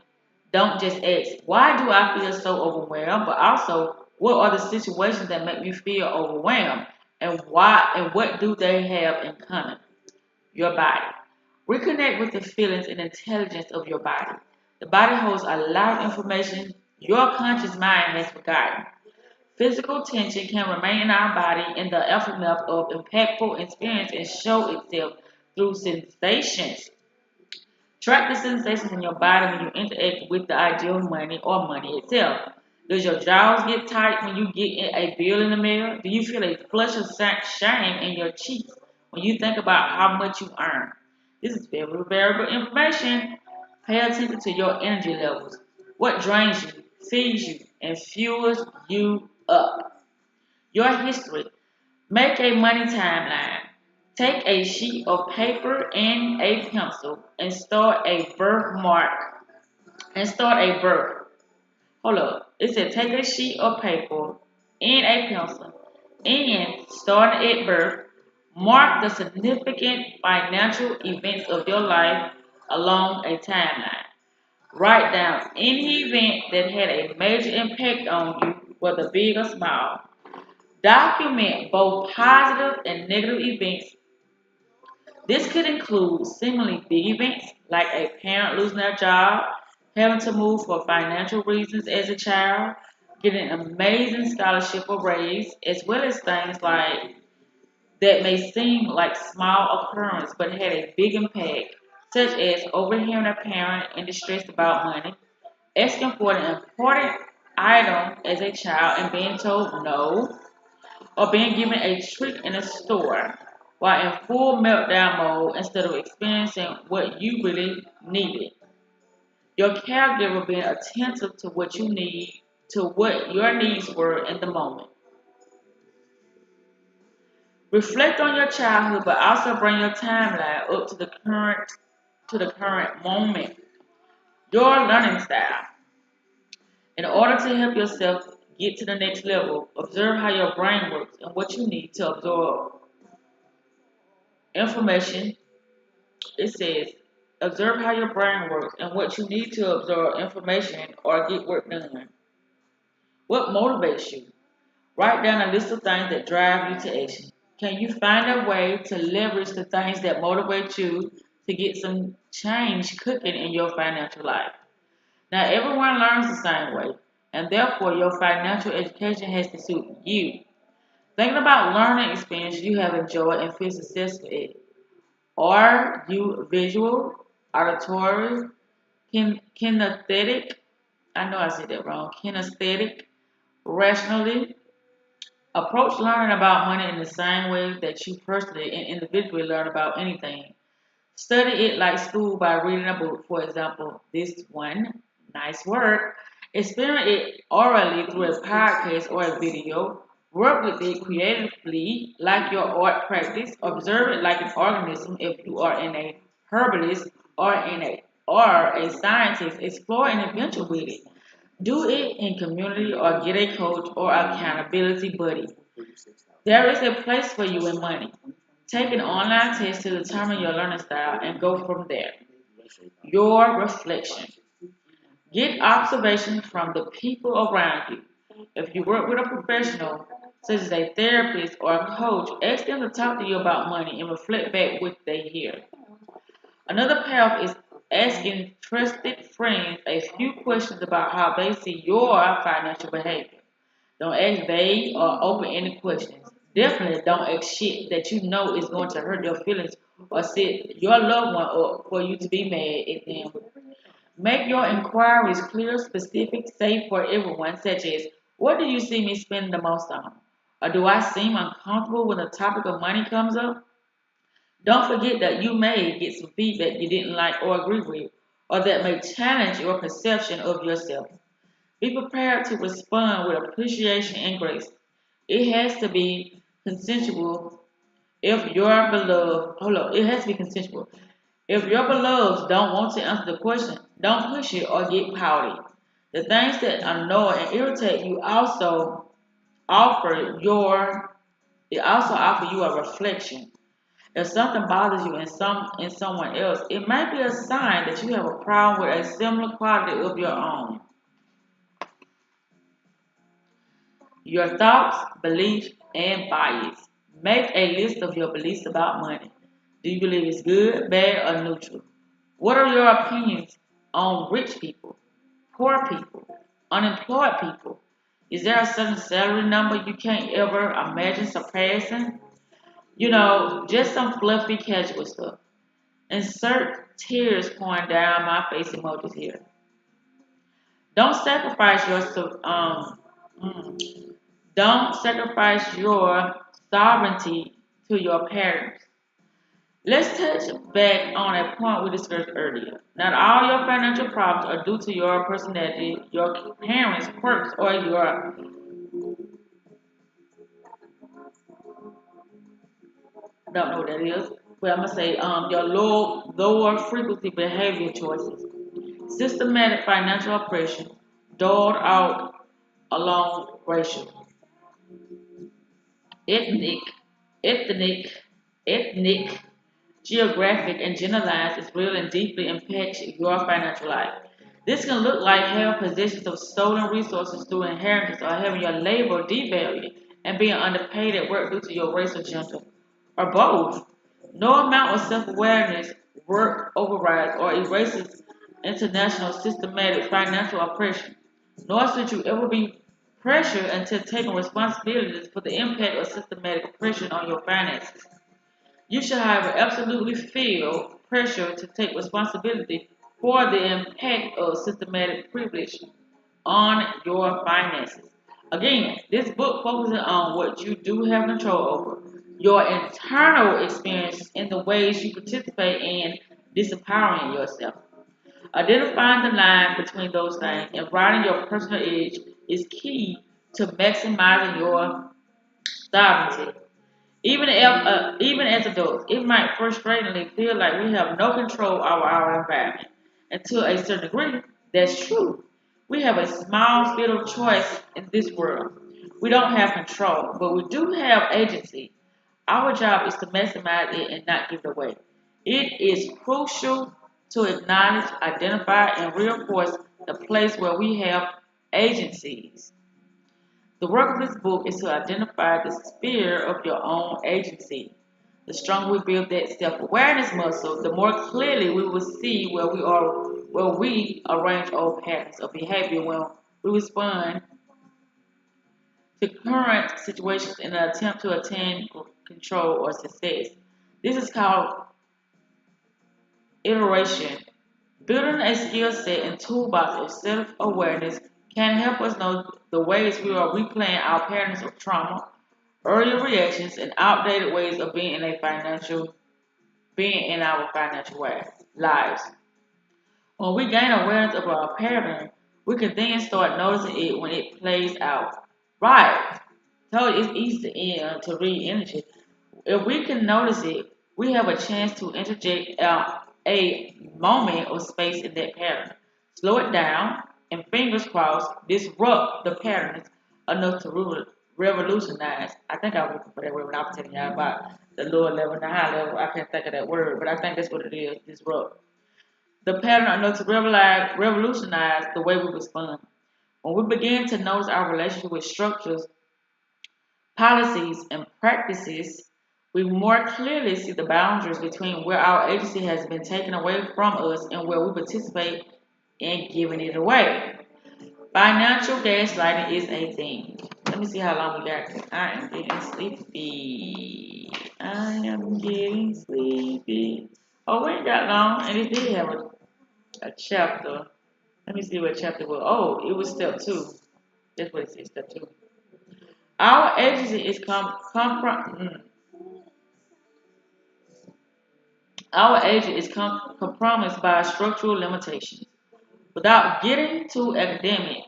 don't just ask, why do I feel so overwhelmed? But also, what are the situations that make me feel overwhelmed? And why and what do they have in common? Your body. Reconnect with the feelings and intelligence of your body. The body holds a lot of information your conscious mind has forgotten. Physical tension can remain in our body in the aftermath of impactful experience and show itself through sensations. Track the sensations in your body when you interact with the idea of money or money itself. Does your jaws get tight when you get a bill in the mail? Do you feel a flush of shame in your cheeks when you think about how much you earn? This is very variable information. Pay attention to your energy levels. What drains you, feeds you, and fuels you up. Your history. Make a money timeline. Take a sheet of paper and a pencil and start a birthmark and start a birth. Hold up. It said take a sheet of paper and a pencil and start at birth. Mark the significant financial events of your life along a timeline. Write down any event that had a major impact on you, whether big or small. Document both positive and negative events. This could include seemingly big events like a parent losing their job, having to move for financial reasons as a child, getting an amazing scholarship or raise, as well as things like that may seem like small occurrence but had a big impact, such as overhearing a parent in distress about money, asking for an important item as a child and being told no, or being given a treat in a store while in full meltdown mode instead of experiencing what you really needed. Your caregiver being attentive to what you need, to what your needs were in the moment. Reflect on your childhood, but also bring your timeline up to the current moment. Your learning style. In order to help yourself get to the next level, observe how your brain works and what you need to absorb information. It says, observe how your brain works and what you need to absorb information or get work done. What motivates you? Write down a list of things that drive you to action. Can you find a way to leverage the things that motivate you to get some change cooking in your financial life? Now, everyone learns the same way, and therefore your financial education has to suit you. Thinking about learning experience you have enjoyed and feel successful in. Are you visual, auditory, kinesthetic? I know I said that wrong. Kinesthetic, rationally. Approach learning about money in the same way that you personally and individually learn about anything. Study it like school by reading a book, for example, this one. Nice work. Experience it orally through a podcast or a video. Work with it creatively like your art practice. Observe it like an organism if you are in a herbalist or a scientist. Explore and adventure with it. Do it in community or get a coach or accountability buddy. There is a place for you in money. Take an online test to determine your learning style and go from there. Your reflection. Get observation from the people around you. If you work with a professional, such as a therapist or a coach, ask them to talk to you about money and reflect back what they hear. Another path is asking trusted friends a few questions about how they see your financial behavior. Don't ask vague or open-ended questions. Definitely don't ask shit that you know is going to hurt your feelings or set your loved one up for you to be mad at them. Make your inquiries clear, specific, safe for everyone, such as, what do you see me spend the most on? Or do I seem uncomfortable when the topic of money comes up? Don't forget that you may get some feedback you didn't like or agree with. or that may challenge your perception of yourself. Be prepared to respond with appreciation and grace. It has to be consensual if your beloved, hold on, it has to be consensual. If your beloveds don't want to answer the question, don't push it or get pouty. The things that annoy and irritate you offer your also offer you a reflection. If something bothers you in someone else, it might be a sign that you have a problem with a similar quality of your own. Your thoughts, beliefs, and bias. Make a list of your beliefs about money. Do you believe it's good, bad, or neutral? What are your opinions on rich people, poor people, unemployed people? Is there a certain salary number you can't ever imagine surpassing? Just some fluffy casual stuff. Insert tears pouring down my face emojis here. Don't sacrifice your don't sacrifice your sovereignty to your parents. Let's touch back on a point we discussed earlier. Not all your financial problems are due to your personality, your parents' quirks, or your I don't know what that is, but I'm gonna say your lower frequency behavior choices. Systematic financial oppression, doled out along racial, ethnic, ethnic, ethnic, geographic, and gender lines is real and deeply impacts your financial life. This can look like having possessions of stolen resources through inheritance or having your labor devalued and being underpaid at work due to your race or gender, or both. No amount of self-awareness, work overrides, or erases international systematic financial oppression, nor should you ever be pressured into taking responsibilities for the impact of systematic oppression on your finances. You should, however, absolutely feel pressure to take responsibility for the impact of systematic privilege on your finances. Again, this book focuses on what you do have control over, your internal experience in the ways you participate in disempowering yourself. Identifying the line between those things and riding your personal edge is key to maximizing your sovereignty. Even as adults, it might frustratingly feel like we have no control over our environment. And to a certain degree, that's true. We have a small sphere of choice in this world. We don't have control, but we do have agency. Our job is to maximize it and not give it away. It is crucial to acknowledge, identify, and reinforce the place where we have agencies. The work of this book is to identify the sphere of your own agency. The stronger we build that self-awareness muscle, the more clearly we will see where we arrange old patterns of behavior when we respond to current situations in an attempt to attain control or success. This is called iteration. Building a skill set and toolbox of self-awareness can help us know the ways we are replaying our patterns of trauma, earlier reactions, and outdated ways of being in our financial lives. When we gain awareness of our pattern, we can then start noticing it when it plays out. Right. Told you it's easy to read energy. If we can notice it, we have a chance to interject a moment of space in that pattern. Slow it down, and fingers crossed, disrupt the patterns enough to revolutionize. I think I was looking for that word when I was telling y'all about the lower level and the high level. I can't think of that word, but I think that's what it is, disrupt. The pattern enough to revolutionize the way we respond. When we begin to notice our relationship with structures, policies, and practices, we more clearly see the boundaries between where our agency has been taken away from us and where we participate in giving it away. Financial gaslighting is a thing. Let me see how long we got. I am getting sleepy. I am getting sleepy. Oh, we ain't got long, and it did have a chapter. Let me see what chapter was. Oh, it was step two. That's what it says, step two. Our agency is come from. Our age is compromised by structural limitations. Without getting too academic,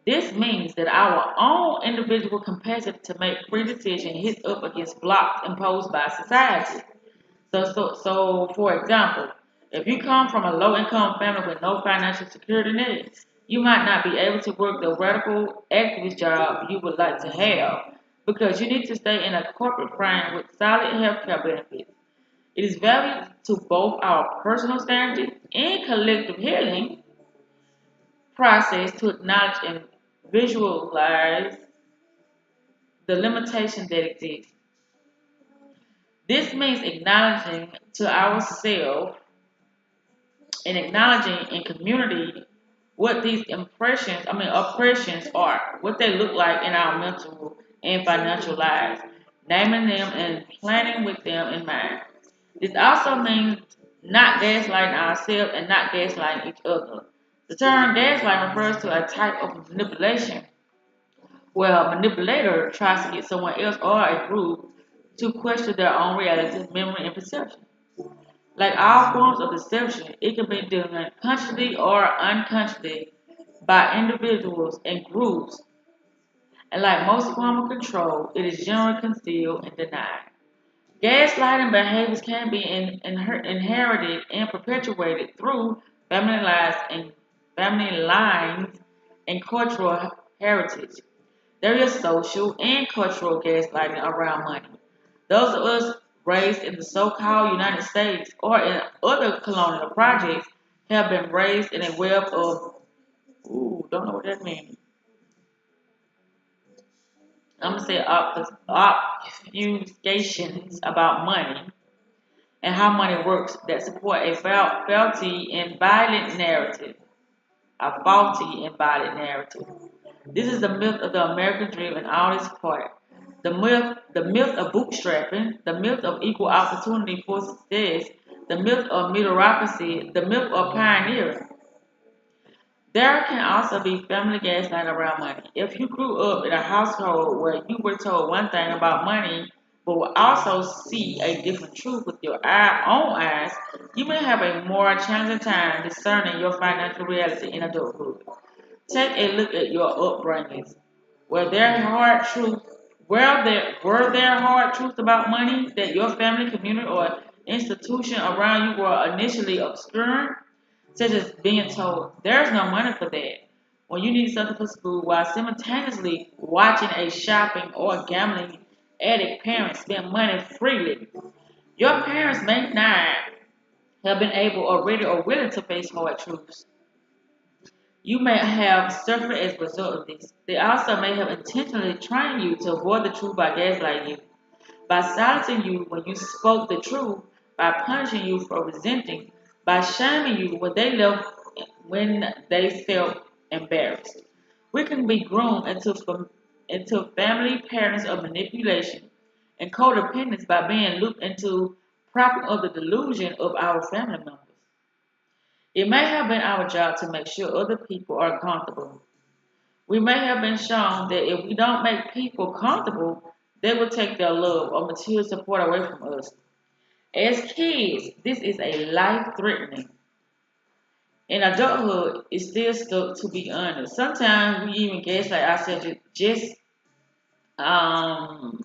this means that our own individual capacity to make free decisions hits up against blocks imposed by society. So, for example, if you come from a low-income family with no financial security net, you might not be able to work the radical activist job you would like to have because you need to stay in a corporate frame with solid healthcare benefits. It is valuable to both our personal sanity and collective healing process to acknowledge and visualize the limitations that exist. This means acknowledging to ourselves and acknowledging in community what these oppressions are, what they look like in our mental and financial lives, naming them and planning with them in mind. This also means not gaslighting ourselves and not gaslighting each other. The term gaslighting refers to a type of manipulation where a manipulator tries to get someone else or a group to question their own reality, memory, and perception. Like all forms of deception, it can be done consciously or unconsciously by individuals and groups, and like most forms of control, it is generally concealed and denied. Gaslighting behaviors can be inherited and perpetuated through family lines and family lines and cultural heritage. There is social and cultural gaslighting around money. Those of us raised in the so-called United States or in other colonial projects have been raised in a web of, don't know what that means. I'm gonna say obfuscations about money and how money works that support a faulty and violent narrative. A faulty and violent narrative. This is the myth of the American dream in all its part. The myth of bootstrapping, the myth of equal opportunity for success, the myth of meritocracy, the myth of pioneering. There can also be family gaslighting around money. If you grew up in a household where you were told one thing about money, but will also see a different truth with your own eyes, you may have a more challenging time discerning your financial reality in adulthood. Take a look at your upbringings. Were there hard truths? Were there hard truths about money that your family, community, or institution around you were initially obscuring? Such as being told there's no money for that when you need something for school while simultaneously watching a shopping or gambling addict parent spend money freely. Your parents may not have been able or ready or willing to face hard truths. You may have suffered as a result of this. They also may have intentionally trained you to avoid the truth by gaslighting you, by silencing you when you spoke the truth, by punishing you for resenting, by shaming you when they felt embarrassed. We can be groomed into family patterns of manipulation and codependence by being looped into propping up the delusion of our family members. It may have been our job to make sure other people are comfortable. We may have been shown that if we don't make people comfortable, they will take their love or material support away from us. As kids, this is a life threatening. In adulthood, it's still stuck to be honest. Sometimes we even gaslight ourselves just um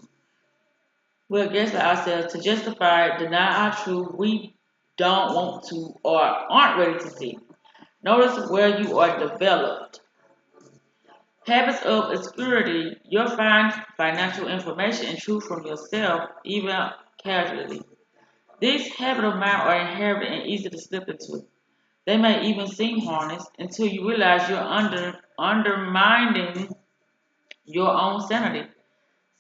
we'll gaslight ourselves to justify, deny our truth we don't want to or aren't ready to see. Notice where you are developed. Habits of obscurity, you'll find financial information and truth from yourself, even casually. These habits of mine are inherited and easy to slip into. They may even seem harmless until you realize you're undermining your own sanity.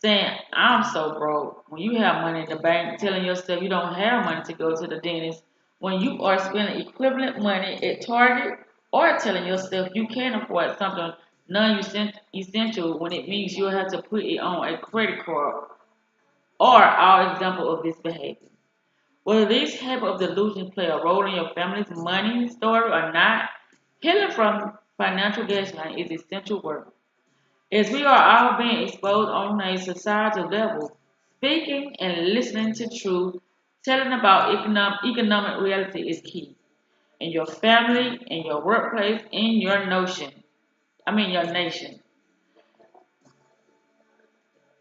Saying, I'm so broke, when you have money in the bank, telling yourself you don't have money to go to the dentist, when you are spending equivalent money at Target, or telling yourself you can't afford something non-essential when it means you'll have to put it on a credit card, are all examples of this behavior. Whether these habits of delusion play a role in your family's money story or not, healing from financial gaslighting is essential work. As we are all being exposed on a societal level, speaking and listening to truth Telling about economic reality is key in your family, in your workplace, in your your nation,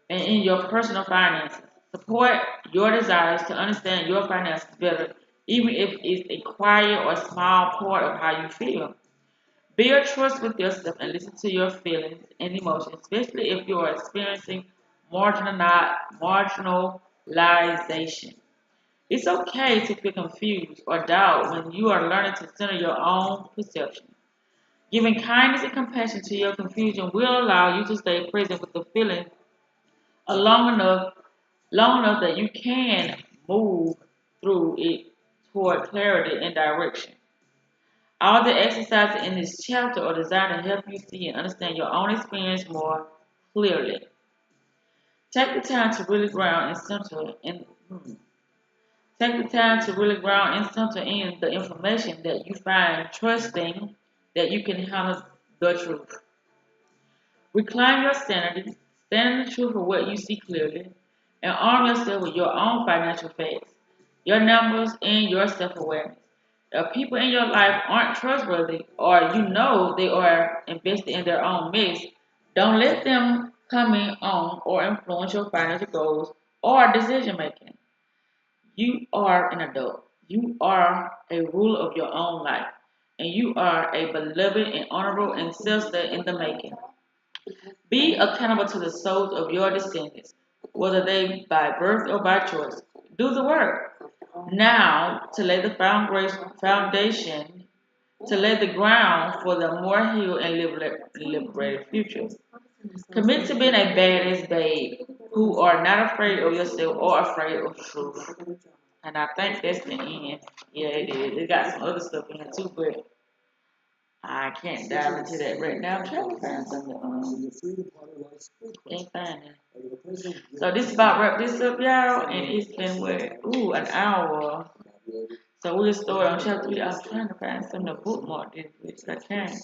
and in your personal finances. Support your desires to understand your finances better, even if it's a quiet or small part of how you feel. Build trust with yourself and listen to your feelings and emotions, especially if you are experiencing marginalization. It's okay to feel confused or doubt when you are learning to center your own perception. Giving kindness and compassion to your confusion will allow you to stay present with the feeling long enough, long enough that you can move through it toward clarity and direction. All the exercises in this chapter are designed to help you see and understand your own experience more clearly. Take the time to really ground and center in. Take the time to really ground and center in the information that you find trusting that you can handle the truth. Reclaim your sanity, stand in the truth of what you see clearly, and arm yourself with your own financial facts, your numbers, and your self awareness. If people in your life aren't trustworthy or you know they are invested in their own mess, don't let them comment on or influence your financial goals or decision making. You are an adult. You are a ruler of your own life, and you are a beloved and honorable ancestor in the making. Be accountable to the souls of your descendants, whether they by birth or by choice. Do the work now to lay the foundation, to lay the ground for the more healed and liberated future. Commit to being a badass babe who are not afraid of yourself or afraid of truth. And I think that's the end. Yeah, it is. It got some other stuff in here too, but I can't dive into that right now. I'm trying to find something. Can't find it. So this about wrap this up, y'all, and it's been what? Ooh, an hour. So we'll start on chapter 3. I was trying to find something to bookmark this, which I can't.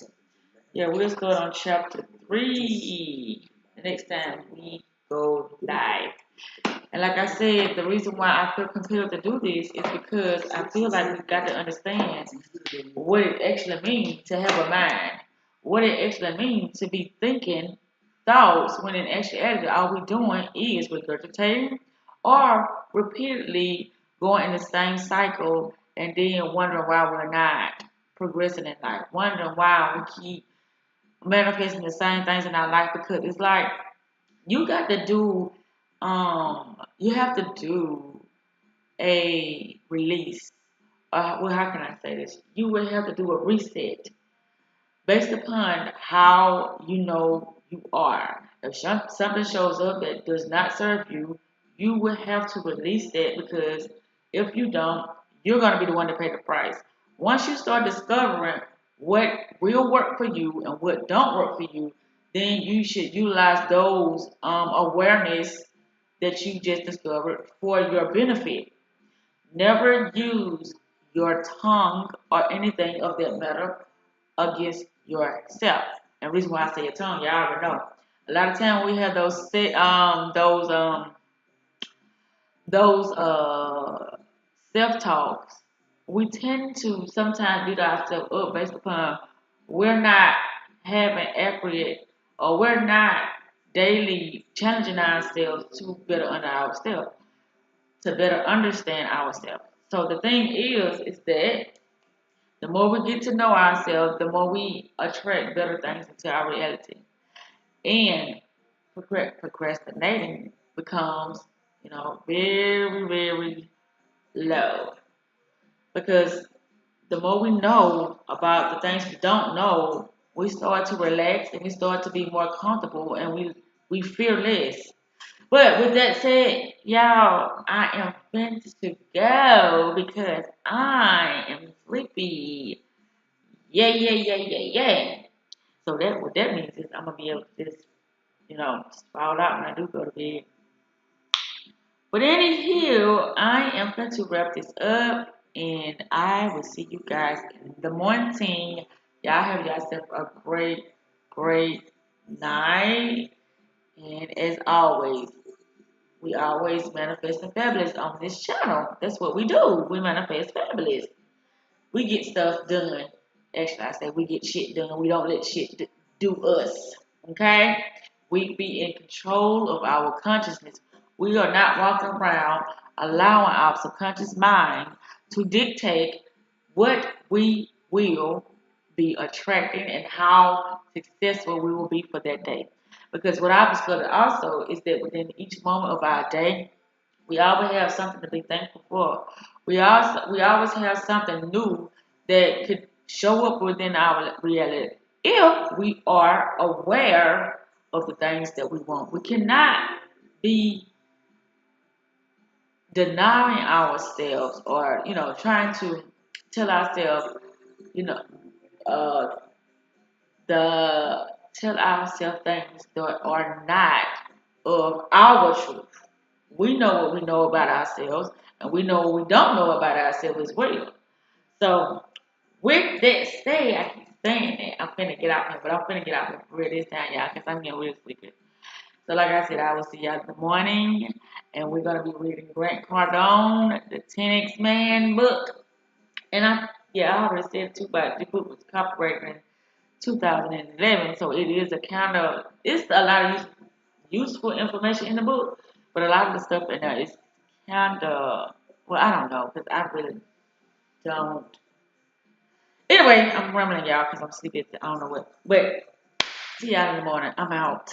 Yeah, we'll start on chapter 3 the next time we go live. And like I said, the reason why I feel compelled to do this is because I feel like we've got to understand what it actually means to have a mind, what it actually means to be thinking thoughts when in actuality all we're doing is regurgitating or repeatedly going in the same cycle and then wondering why we're not progressing in life, wondering why we keep manifesting the same things in our life because it's like you got to do you have to do a release. Well, how can I say this? You will have to do a reset based upon how you know you are. If something shows up that does not serve you, you will have to release that because if you don't, you're going to be the one to pay the price. Once you start discovering what will work for you and what don't work for you, then you should utilize those awareness that you just discovered for your benefit. Never use your tongue or anything of that matter against yourself. And the reason why I say your tongue, y'all already know. A lot of time we have those self talks. We tend to sometimes beat ourselves up based upon we're not having accurate or we're not daily challenging ourselves to better to better understand ourselves. So the thing is that the more we get to know ourselves, the more we attract better things into our reality. And procrastinating becomes, very, very low. Because the more we know about the things we don't know, we start to relax and we start to be more comfortable and we fear less. But with that said, y'all, I am finished to go because I am sleepy. Yeah, yeah, yeah, yeah, yeah. So that what that means is I'm gonna be able to just fall out when I do go to bed. But anywho, I am going to wrap this up and I will see you guys in the morning. Y'all have yourself a great, great night. And as always, We always manifest and fabulous on this channel. That's what we do. We manifest fabulous. We get stuff done. Actually, I say we get shit done. We don't let shit do us. Okay? We be in control of our consciousness. We are not walking around allowing our subconscious mind to dictate what we will be attracting and how successful we will be for that day. Because what I've discovered also is that within each moment of our day, we always have something to be thankful for. We always have something new that could show up within our reality if we are aware of the things that we want. We cannot be denying ourselves or trying to tell ourselves you know uh the tell ourselves things that are not of our truth. We know what we know about ourselves, and we know what we don't know about ourselves as well. So, with that said, I keep saying that I'm finna get out here, but I'm finna get out here for real this time, y'all, because I'm getting real sleepy. So, like I said, I will see y'all in the morning, and we're gonna be reading Grant Cardone, the 10X Man book. And I already said too, but the book was copyrighted in 2011, so it is a kind of, it's a lot of useful information in the book, but a lot of the stuff in there is kind of, well, I don't know, because I really don't. Anyway, I'm rambling y'all because I'm sleepy. I don't know what. But see y'all in the morning. I'm out.